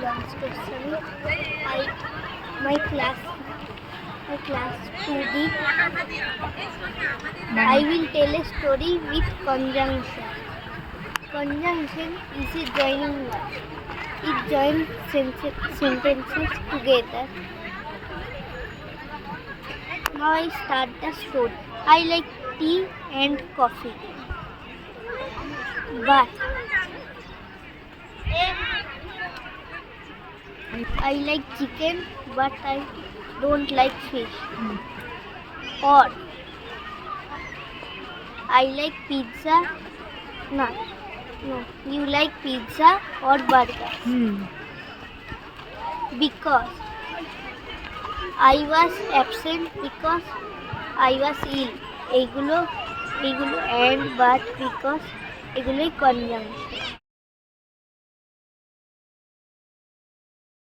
advanced question. I my class 2D. I will tell a story with conjunction. Conjunction is a joining word. It joins sentences together. Now I start the story. I like tea and coffee. But I like chicken, but I don't like fish. Or I like pizza. No. You like pizza or burger? Because I was absent because I was ill. এগুলো and but because এগুলোই conjunction.